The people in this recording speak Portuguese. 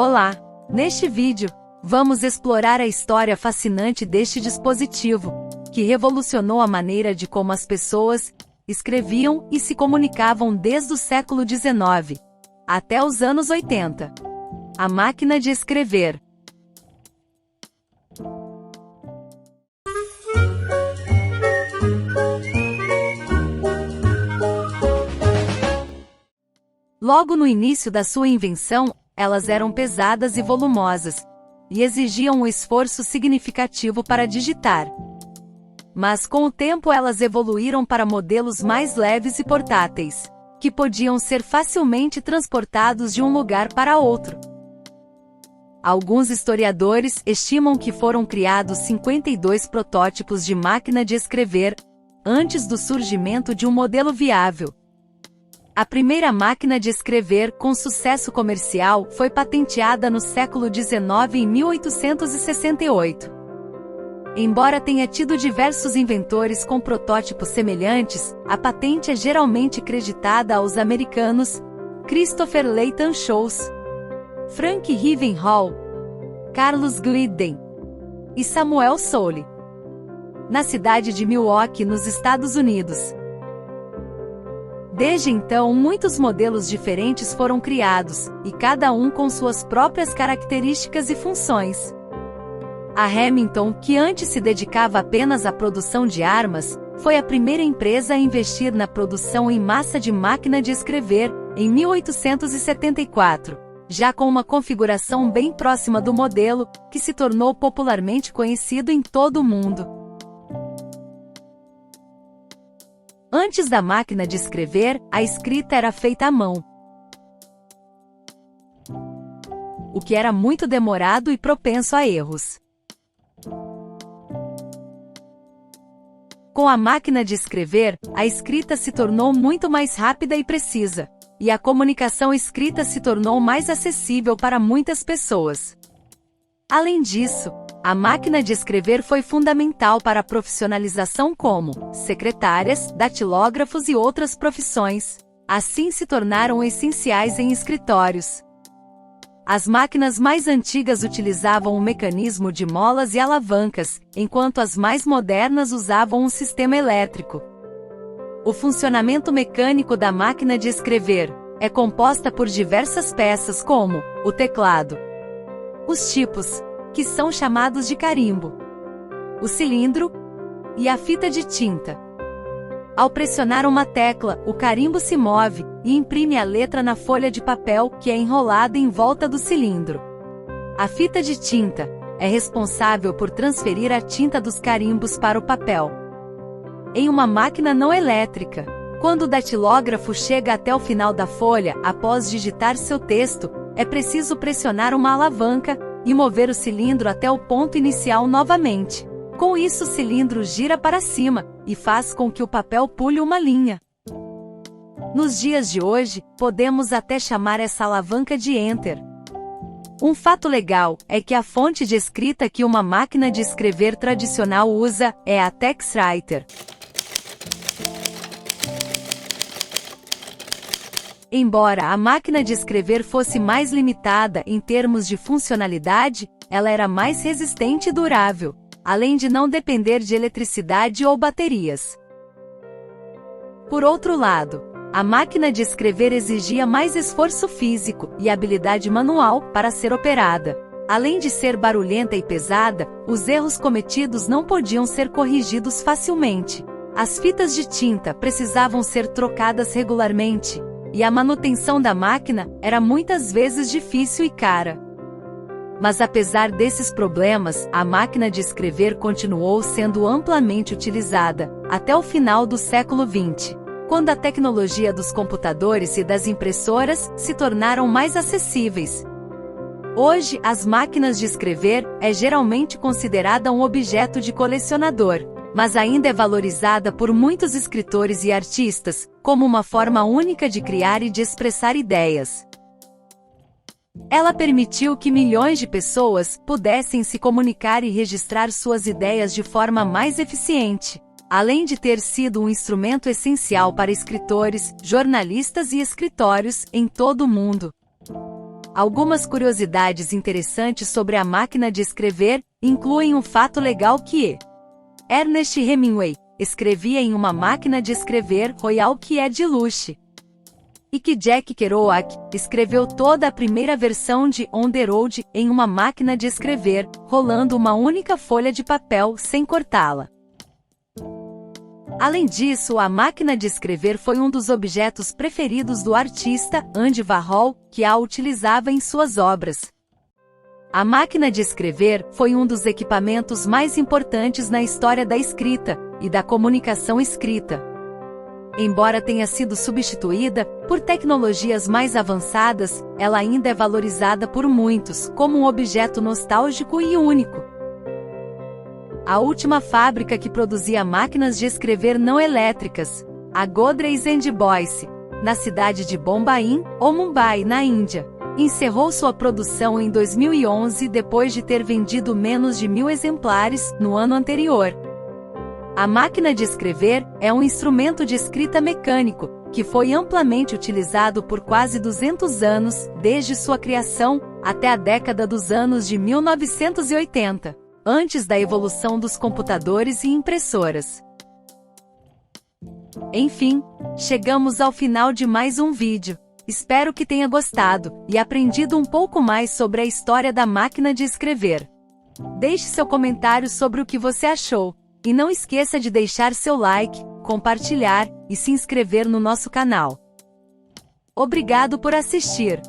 Olá! Neste vídeo, vamos explorar a história fascinante deste dispositivo, que revolucionou a maneira de como as pessoas escreviam e se comunicavam desde o século XIX até os anos 80. A máquina de escrever. Logo no início da sua invenção, elas eram pesadas e volumosas, e exigiam um esforço significativo para digitar. Mas com o tempo elas evoluíram para modelos mais leves e portáteis, que podiam ser facilmente transportados de um lugar para outro. Alguns historiadores estimam que foram criados 52 protótipos de máquina de escrever, antes do surgimento de um modelo viável. A primeira máquina de escrever com sucesso comercial foi patenteada no século XIX em 1868. Embora tenha tido diversos inventores com protótipos semelhantes, a patente é geralmente creditada aos americanos Christopher Layton Sholes, Frank Rivenhall, Carlos Glidden e Samuel Sole, na cidade de Milwaukee, nos Estados Unidos. Desde então, muitos modelos diferentes foram criados, e cada um com suas próprias características e funções. A Remington, que antes se dedicava apenas à produção de armas, foi a primeira empresa a investir na produção em massa de máquina de escrever, em 1874, já com uma configuração bem próxima do modelo, que se tornou popularmente conhecido em todo o mundo. Antes da máquina de escrever, a escrita era feita à mão, o que era muito demorado e propenso a erros. Com a máquina de escrever, a escrita se tornou muito mais rápida e precisa, e a comunicação escrita se tornou mais acessível para muitas pessoas. Além disso, a máquina de escrever foi fundamental para a profissionalização como secretárias, datilógrafos e outras profissões. Assim se tornaram essenciais em escritórios. As máquinas mais antigas utilizavam um mecanismo de molas e alavancas, enquanto as mais modernas usavam um sistema elétrico. O funcionamento mecânico da máquina de escrever é composta por diversas peças como o teclado, os tipos, que são chamados de carimbo, o cilindro e a fita de tinta. Ao pressionar uma tecla, o carimbo se move e imprime a letra na folha de papel que é enrolada em volta do cilindro. A fita de tinta é responsável por transferir a tinta dos carimbos para o papel. Em uma máquina não elétrica, quando o datilógrafo chega até o final da folha após digitar seu texto, é preciso pressionar uma alavanca e mover o cilindro até o ponto inicial novamente. Com isso, o cilindro gira para cima e faz com que o papel pule uma linha. Nos dias de hoje, podemos até chamar essa alavanca de Enter. Um fato legal é que a fonte de escrita que uma máquina de escrever tradicional usa é a TextWriter. Embora a máquina de escrever fosse mais limitada em termos de funcionalidade, ela era mais resistente e durável, além de não depender de eletricidade ou baterias. Por outro lado, a máquina de escrever exigia mais esforço físico e habilidade manual para ser operada. Além de ser barulhenta e pesada, os erros cometidos não podiam ser corrigidos facilmente. As fitas de tinta precisavam ser trocadas regularmente, e a manutenção da máquina era muitas vezes difícil e cara. Mas apesar desses problemas, a máquina de escrever continuou sendo amplamente utilizada, até o final do século XX, quando a tecnologia dos computadores e das impressoras se tornaram mais acessíveis. Hoje, as máquinas de escrever é geralmente considerada um objeto de colecionador, mas ainda é valorizada por muitos escritores e artistas, como uma forma única de criar e de expressar ideias. Ela permitiu que milhões de pessoas pudessem se comunicar e registrar suas ideias de forma mais eficiente, além de ter sido um instrumento essencial para escritores, jornalistas e escritórios em todo o mundo. Algumas curiosidades interessantes sobre a máquina de escrever incluem um fato legal que Ernest Hemingway escrevia em uma máquina de escrever Royal que é de luxo, e que Jack Kerouac escreveu toda a primeira versão de On the Road em uma máquina de escrever, rolando uma única folha de papel sem cortá-la. Além disso, a máquina de escrever foi um dos objetos preferidos do artista Andy Warhol, que a utilizava em suas obras. A máquina de escrever foi um dos equipamentos mais importantes na história da escrita e da comunicação escrita. Embora tenha sido substituída por tecnologias mais avançadas, ela ainda é valorizada por muitos como um objeto nostálgico e único. A última fábrica que produzia máquinas de escrever não elétricas, a Godrej & Boyce, na cidade de Bombaim, ou Mumbai, na Índia, encerrou sua produção em 2011 depois de ter vendido menos de 1.000 exemplares no ano anterior. A máquina de escrever é um instrumento de escrita mecânico, que foi amplamente utilizado por quase 200 anos, desde sua criação até a década dos anos de 1980. Antes da evolução dos computadores e impressoras. Enfim, chegamos ao final de mais um vídeo. Espero que tenha gostado e aprendido um pouco mais sobre a história da máquina de escrever. Deixe seu comentário sobre o que você achou. E não esqueça de deixar seu like, compartilhar e se inscrever no nosso canal. Obrigado por assistir!